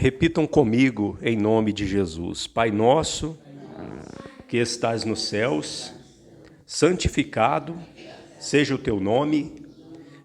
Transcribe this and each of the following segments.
Repitam comigo em nome de Jesus. Pai nosso, que estás nos céus, santificado seja o teu nome,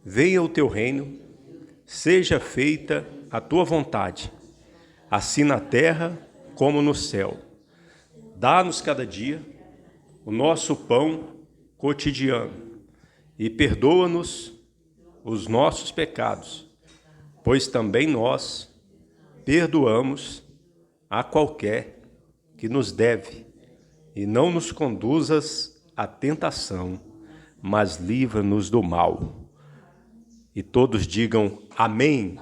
venha o teu reino, seja feita a tua vontade, assim na terra como no céu. Dá-nos cada dia o nosso pão cotidiano e perdoa-nos os nossos pecados, pois também nós perdoamos a qualquer que nos deve, e não nos conduzas à tentação, mas livra-nos do mal. E todos digam amém.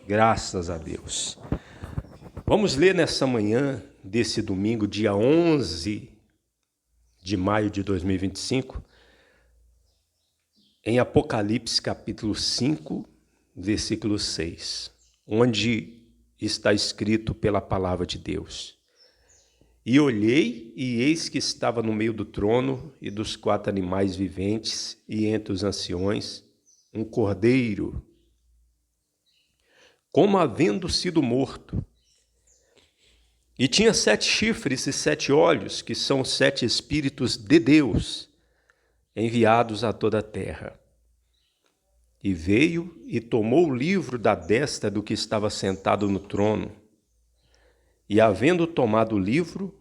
Graças a Deus. Vamos ler nessa manhã desse domingo, dia 11 de maio de 2025, em Apocalipse capítulo 5, versículo 6. Onde está escrito pela palavra de Deus: E olhei, e eis que estava no meio do trono e dos 4 animais viventes, e entre os anciões, um cordeiro, como havendo sido morto. E tinha 7 chifres e 7 olhos, que são 7 espíritos de Deus, enviados a toda a terra. E veio e tomou o livro da destra do que estava sentado no trono. E havendo tomado o livro,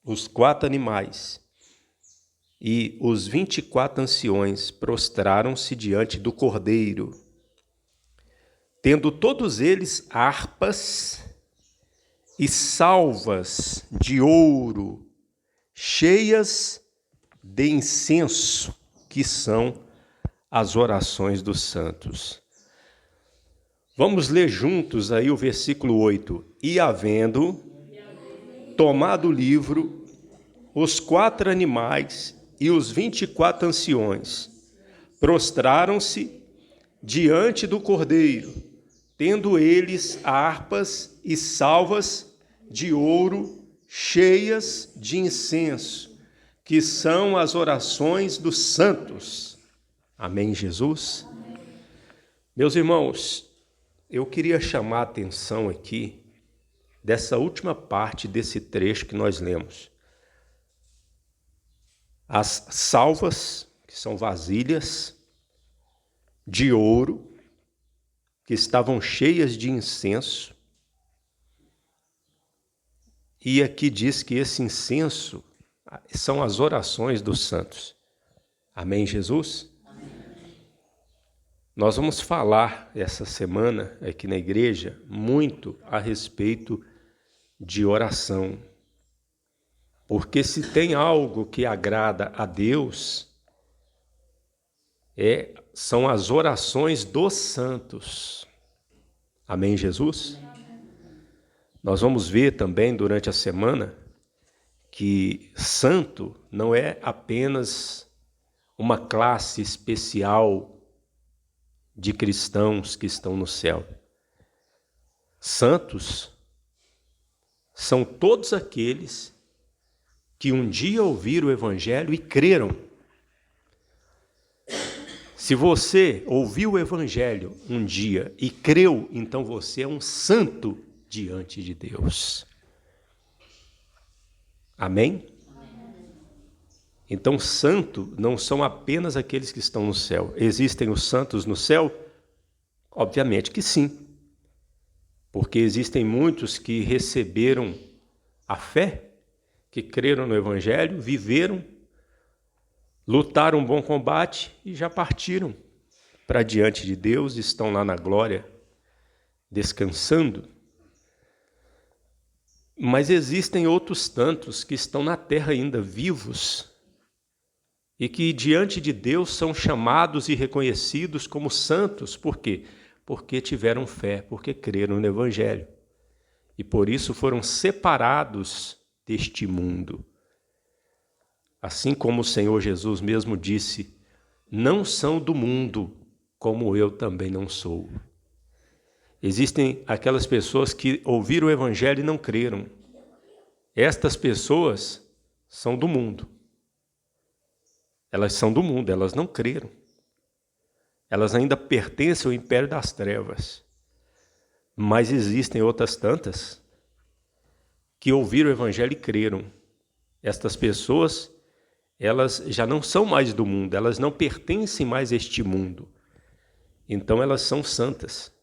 os 4 animais e os 24 anciões prostraram-se diante do Cordeiro, tendo todos eles harpas e salvas de ouro, cheias de incenso, que são as orações dos santos. Vamos ler juntos aí o versículo 8. E havendo tomado o livro, os 4 animais e os 24 anciões prostraram-se diante do Cordeiro, tendo eles harpas e salvas de ouro cheias de incenso, que são as orações dos santos. Amém, Jesus? Amém. Meus irmãos, eu queria chamar a atenção aqui dessa última parte desse trecho que nós lemos. As salvas, que são vasilhas de ouro, que estavam cheias de incenso. E aqui diz que esse incenso são as orações dos santos. Amém, Jesus? Nós vamos falar essa semana aqui na igreja muito a respeito de oração. Porque se tem algo que agrada a Deus, são as orações dos santos. Amém, Jesus? Nós vamos ver também durante a semana que santo não é apenas uma classe especial de cristãos que estão no céu. Santos são todos aqueles que um dia ouviram o Evangelho e creram. Se você ouviu o Evangelho um dia e creu, então você é um santo diante de Deus. Amém? Então, santo não são apenas aqueles que estão no céu. Existem os santos no céu? Obviamente que sim. Porque existem muitos que receberam a fé, que creram no Evangelho, viveram, lutaram um bom combate e já partiram para diante de Deus, estão lá na glória, descansando. Mas existem outros tantos que estão na terra ainda vivos, e que diante de Deus são chamados e reconhecidos como santos. Por quê? Porque tiveram fé, porque creram no Evangelho. E por isso foram separados deste mundo. Assim como o Senhor Jesus mesmo disse: não são do mundo, como eu também não sou. Existem aquelas pessoas que ouviram o Evangelho e não creram. Estas pessoas são do mundo. Elas são do mundo, elas não creram. Elas ainda pertencem ao império das trevas. Mas existem outras tantas que ouviram o evangelho e creram. Estas pessoas, elas já não são mais do mundo, elas não pertencem mais a este mundo. Então elas são santas.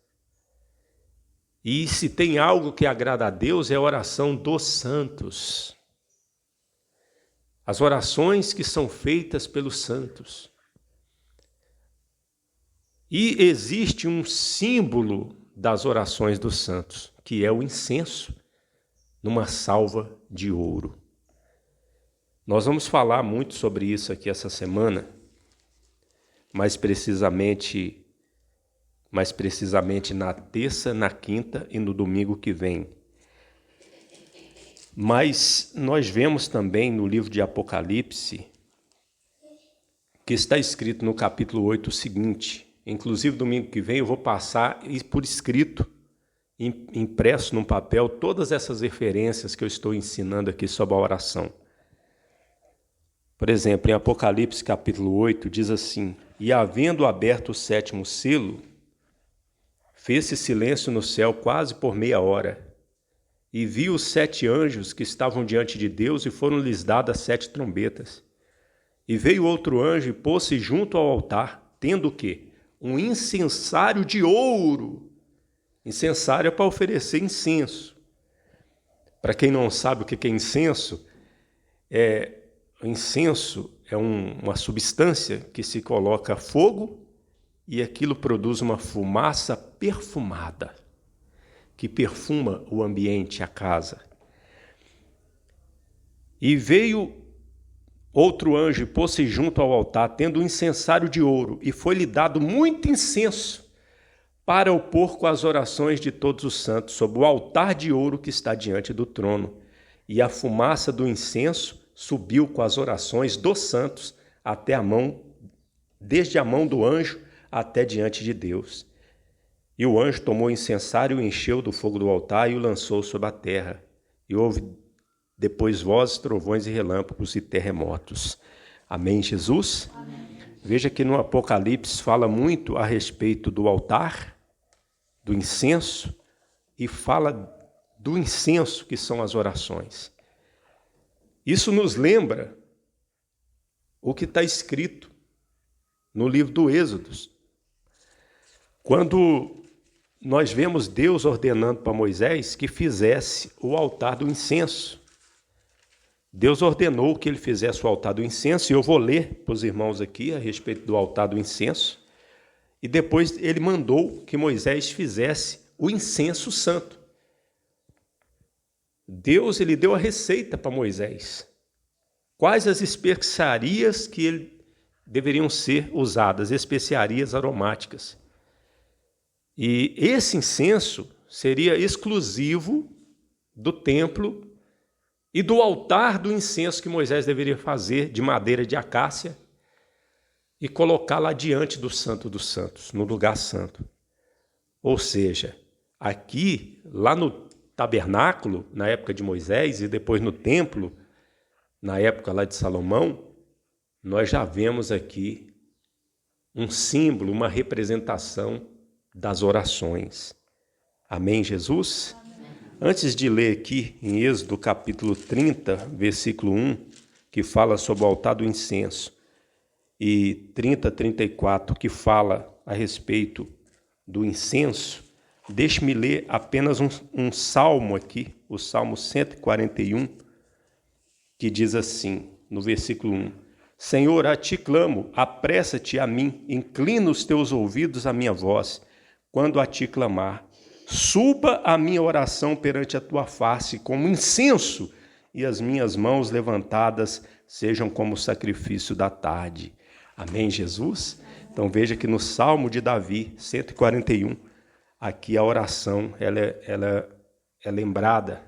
E se tem algo que agrada a Deus é a oração dos santos. As orações que são feitas pelos santos. E existe um símbolo das orações dos santos, que é o incenso numa salva de ouro. Nós vamos falar muito sobre isso aqui essa semana, mais precisamente na terça, na quinta e no domingo que vem. Mas nós vemos também no livro de Apocalipse, que está escrito no capítulo 8 o seguinte, inclusive domingo que vem eu vou passar por escrito, impresso num papel, todas essas referências que eu estou ensinando aqui sobre a oração. Por exemplo, em Apocalipse capítulo 8 diz assim, e havendo aberto o 7º selo, fez-se silêncio no céu quase por meia hora, e vi os 7 anjos que estavam diante de Deus e foram-lhes dadas 7 trombetas. E veio outro anjo e pôs-se junto ao altar, tendo o quê? Um incensário de ouro. Incensário é para oferecer incenso. Para quem não sabe o que é incenso, incenso é uma substância que se coloca fogo e aquilo produz uma fumaça perfumada, que perfuma o ambiente, a casa. E veio outro anjo e pôs-se junto ao altar, tendo um incensário de ouro, e foi-lhe dado muito incenso para o pôr com as orações de todos os santos, sobre o altar de ouro que está diante do trono. E a fumaça do incenso subiu com as orações dos santos até a mão, desde a mão do anjo até diante de Deus. E o anjo tomou o incensário e o encheu do fogo do altar e o lançou sobre a terra. E houve depois vozes, trovões e relâmpagos e terremotos. Amém, Jesus? Amém. Veja que no Apocalipse fala muito a respeito do altar, do incenso, e fala do incenso que são as orações. Isso nos lembra o que está escrito no livro do Êxodo. Quando nós vemos Deus ordenando para Moisés que fizesse o altar do incenso. Deus ordenou que ele fizesse o altar do incenso, e eu vou ler para os irmãos aqui a respeito do altar do incenso, e depois ele mandou que Moisés fizesse o incenso santo. Deus ele deu a receita para Moisés. Quais as especiarias que deveriam ser usadas, especiarias aromáticas. E esse incenso seria exclusivo do templo e do altar do incenso que Moisés deveria fazer de madeira de acácia e colocar lá diante do Santo dos Santos, no lugar santo. Ou seja, aqui, lá no tabernáculo, na época de Moisés, e depois no templo, na época lá de Salomão, nós já vemos aqui um símbolo, uma representação das orações. Amém, Jesus? Antes de ler aqui em Êxodo capítulo 30, versículo 1, que fala sobre o altar do incenso, e 30, 34, que fala a respeito do incenso, deixe-me ler apenas um salmo aqui, o Salmo 141, que diz assim, no versículo 1, Senhor, a ti clamo, apressa-te a mim, inclina os teus ouvidos à minha voz, quando a ti clamar. Suba a minha oração perante a tua face como incenso, e as minhas mãos levantadas sejam como sacrifício da tarde. Amém, Jesus? Então veja que no Salmo de Davi, 141, aqui a oração ela é lembrada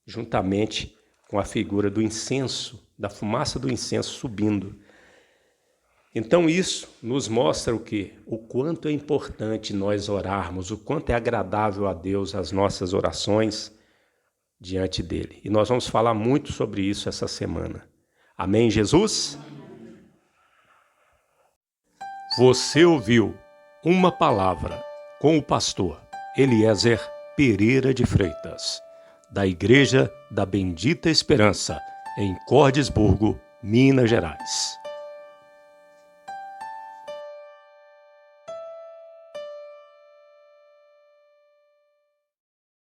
juntamente com a figura do incenso, da fumaça do incenso subindo. Então isso nos mostra o quê? O quanto é importante nós orarmos, o quanto é agradável a Deus as nossas orações diante dele. E nós vamos falar muito sobre isso essa semana. Amém, Jesus? Você ouviu uma palavra com o pastor Eliezer Pereira de Freitas, da Igreja da Bendita Esperança, em Cordisburgo, Minas Gerais.